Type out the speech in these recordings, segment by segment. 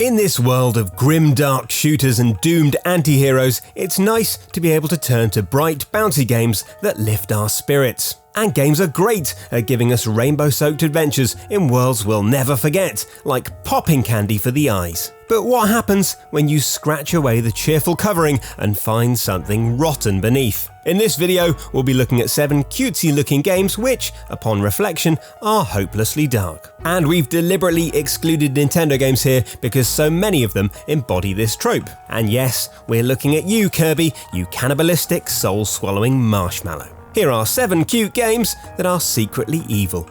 In this world of grimdark shooters and doomed anti-heroes, it's nice to be able to turn to bright, bouncy games that lift our spirits. And games are great at giving us rainbow-soaked adventures in worlds we'll never forget, like popping candy for the eyes. But what happens when you scratch away the cheerful covering and find something rotten beneath? In this video, we'll be looking at 7 cutesy-looking games which, upon reflection, are hopelessly dark. And we've deliberately excluded Nintendo games here because so many of them embody this trope. And yes, we're looking at you, Kirby, you cannibalistic, soul-swallowing marshmallow. Here are 7 cute games that are secretly evil.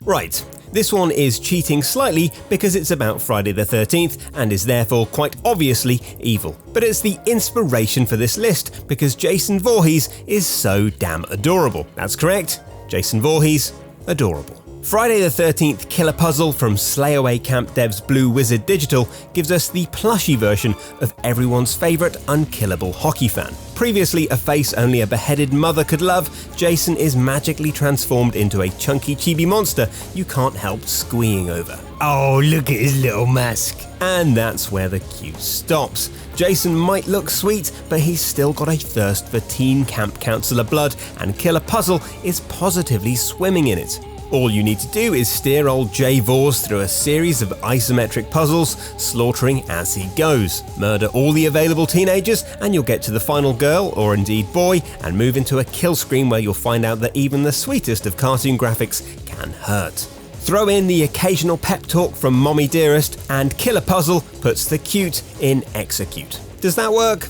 Right, this one is cheating slightly because it's about Friday the 13th and is therefore quite obviously evil. But it's the inspiration for this list because Jason Voorhees is so damn adorable. That's correct, Jason Voorhees, adorable. Friday the 13th Killer Puzzle from Slayaway Camp Devs Blue Wizard Digital gives us the plushy version of everyone's favourite unkillable hockey fan. Previously a face only a beheaded mother could love, Jason is magically transformed into a chunky chibi monster you can't help squeeing over. Oh, look at his little mask. And that's where the cue stops. Jason might look sweet, but he's still got a thirst for teen camp counselor blood, and Killer Puzzle is positively swimming in it. All you need to do is steer old Jay Vors through a series of isometric puzzles, slaughtering as he goes. Murder all the available teenagers and you'll get to the final girl, or indeed boy, and move into a kill screen where you'll find out that even the sweetest of cartoon graphics can hurt. Throw in the occasional pep talk from Mommy Dearest, and Killer Puzzle puts the cute in execute. Does that work?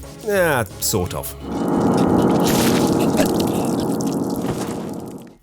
Sort of.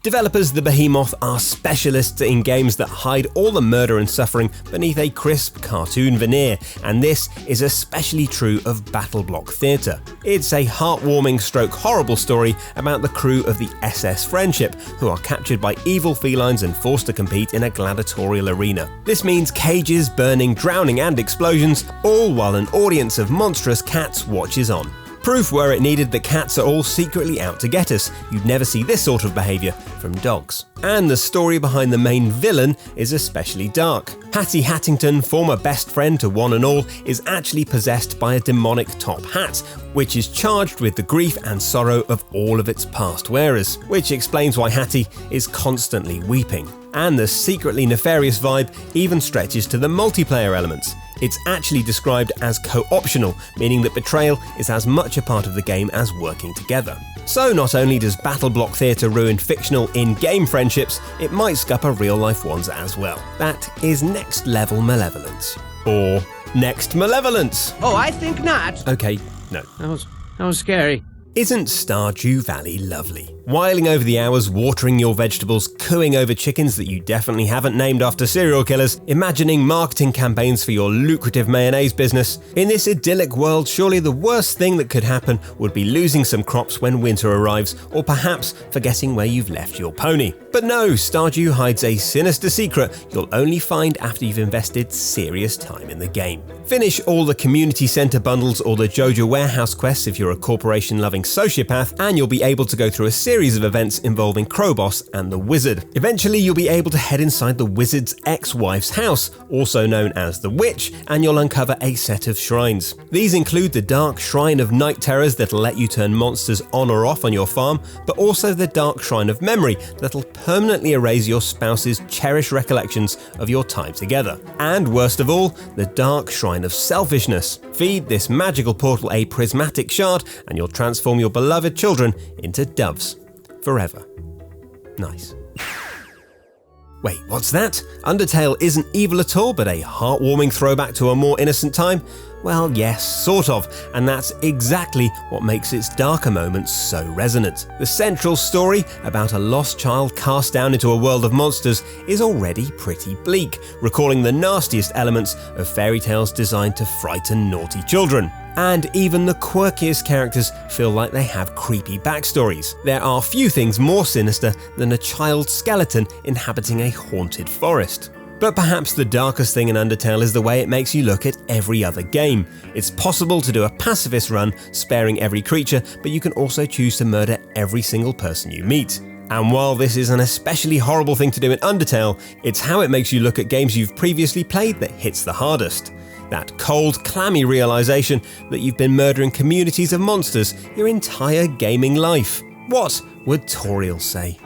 Developers The Behemoth are specialists in games that hide all the murder and suffering beneath a crisp cartoon veneer, and this is especially true of Battleblock Theatre. It's a heartwarming stroke horrible story about the crew of the SS Friendship, who are captured by evil felines and forced to compete in a gladiatorial arena. This means cages, burning, drowning and explosions, all while an audience of monstrous cats watches on. Proof were it needed that cats are all secretly out to get us. You'd never see this sort of behaviour from dogs. And the story behind the main villain is especially dark. Hattie Hattington, former best friend to one and all, is actually possessed by a demonic top hat, which is charged with the grief and sorrow of all of its past wearers, which explains why Hattie is constantly weeping. And the secretly nefarious vibe even stretches to the multiplayer elements. It's actually described as co-optional, meaning that betrayal is as much a part of the game as working together. So not only does Battleblock Theatre ruin fictional in-game friendships, it might scupper real-life ones as well. That is next-level malevolence. Or next malevolence. Oh, I think not. Okay, no. That was scary. Isn't Stardew Valley lovely? Whiling over the hours, watering your vegetables, cooing over chickens that you definitely haven't named after serial killers, imagining marketing campaigns for your lucrative mayonnaise business. In this idyllic world, surely the worst thing that could happen would be losing some crops when winter arrives, or perhaps forgetting where you've left your pony. But no, Stardew hides a sinister secret you'll only find after you've invested serious time in the game. Finish all the community centre bundles or the Joja Warehouse quests if you're a corporation-loving sociopath, and you'll be able to go through a series of events involving Crowboss and the Wizard. Eventually, you'll be able to head inside the Wizard's ex-wife's house, also known as the Witch, and you'll uncover a set of shrines. These include the Dark Shrine of Night Terrors that'll let you turn monsters on or off on your farm, but also the Dark Shrine of Memory that'll permanently erase your spouse's cherished recollections of your time together. And worst of all, the Dark Shrine of Selfishness. Feed this magical portal a prismatic shard and you'll transform your beloved children into doves. Forever. Nice. Wait, what's that? Undertale isn't evil at all, but a heartwarming throwback to a more innocent time? Well, yes, sort of, and that's exactly what makes its darker moments so resonant. The central story about a lost child cast down into a world of monsters is already pretty bleak, recalling the nastiest elements of fairy tales designed to frighten naughty children. And even the quirkiest characters feel like they have creepy backstories. There are few things more sinister than a child skeleton inhabiting a haunted forest. But perhaps the darkest thing in Undertale is the way it makes you look at every other game. It's possible to do a pacifist run, sparing every creature, but you can also choose to murder every single person you meet. And while this is an especially horrible thing to do in Undertale, it's how it makes you look at games you've previously played that hits the hardest. That cold, clammy realization that you've been murdering communities of monsters your entire gaming life. What would Toriel say?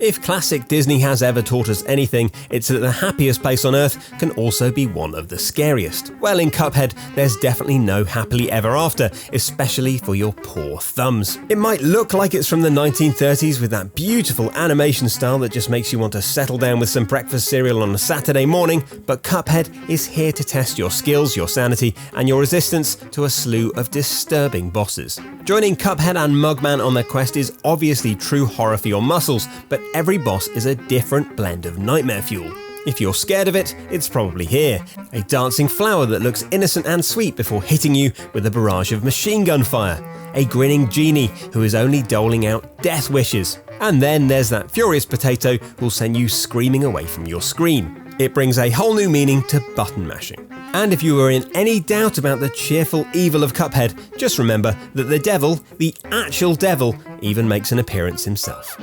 If classic Disney has ever taught us anything, it's that the happiest place on earth can also be one of the scariest. Well, in Cuphead, there's definitely no happily ever after, especially for your poor thumbs. It might look like it's from the 1930s with that beautiful animation style that just makes you want to settle down with some breakfast cereal on a Saturday morning, but Cuphead is here to test your skills, your sanity, and your resistance to a slew of disturbing bosses. Joining Cuphead and Mugman on their quest is obviously true horror for your muscles, but every boss is a different blend of nightmare fuel. If you're scared of it, it's probably here. A dancing flower that looks innocent and sweet before hitting you with a barrage of machine gun fire. A grinning genie who is only doling out death wishes. And then there's that furious potato who'll send you screaming away from your screen. It brings a whole new meaning to button mashing. And if you were in any doubt about the cheerful evil of Cuphead, just remember that the devil, the actual devil, even makes an appearance himself.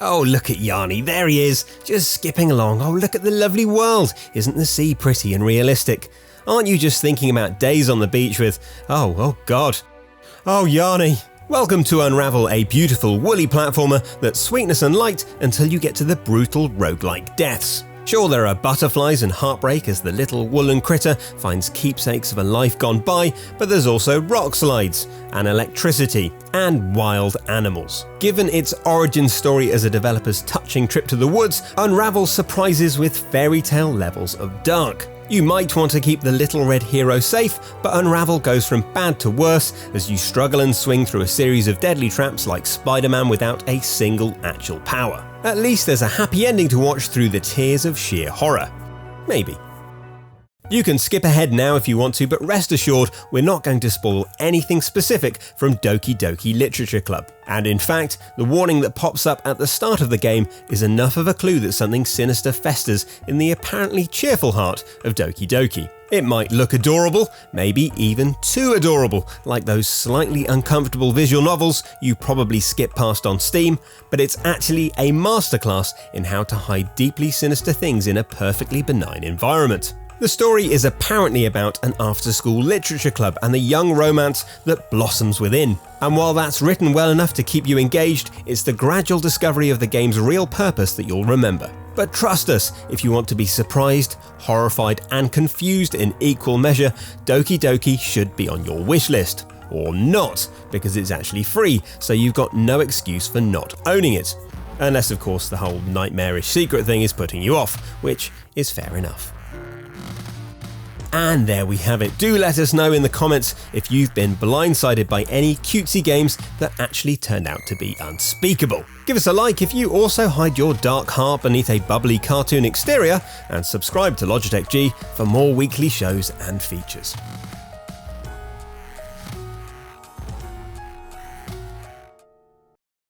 Oh, look at Yanni, there he is, just skipping along. Oh, look at the lovely world. Isn't the sea pretty and realistic? Aren't you just thinking about days on the beach with, oh God. Oh, Yanni. Welcome to Unravel, a beautiful woolly platformer that's sweetness and light until you get to the brutal roguelike deaths. Sure, there are butterflies and heartbreak as the little woolen critter finds keepsakes of a life gone by, but there's also rock slides, and electricity, and wild animals. Given its origin story as a developer's touching trip to the woods, Unravel surprises with fairy tale levels of dark. You might want to keep the little red hero safe, but Unravel goes from bad to worse as you struggle and swing through a series of deadly traps like Spider-Man without a single actual power. At least there's a happy ending to watch through the tears of sheer horror. Maybe. You can skip ahead now if you want to, but rest assured we're not going to spoil anything specific from Doki Doki Literature Club. And in fact, the warning that pops up at the start of the game is enough of a clue that something sinister festers in the apparently cheerful heart of Doki Doki. It might look adorable, maybe even too adorable, like those slightly uncomfortable visual novels you probably skip past on Steam, but it's actually a masterclass in how to hide deeply sinister things in a perfectly benign environment. The story is apparently about an after-school literature club and the young romance that blossoms within. And while that's written well enough to keep you engaged, it's the gradual discovery of the game's real purpose that you'll remember. But trust us, if you want to be surprised, horrified, and confused in equal measure, Doki Doki should be on your wish list. Or not, because it's actually free, so you've got no excuse for not owning it. Unless, of course, the whole nightmarish secret thing is putting you off, which is fair enough. And there we have it. Do let us know in the comments if you've been blindsided by any cutesy games that actually turned out to be unspeakable. Give us a like if you also hide your dark heart beneath a bubbly cartoon exterior, and subscribe to Logitech G for more weekly shows and features.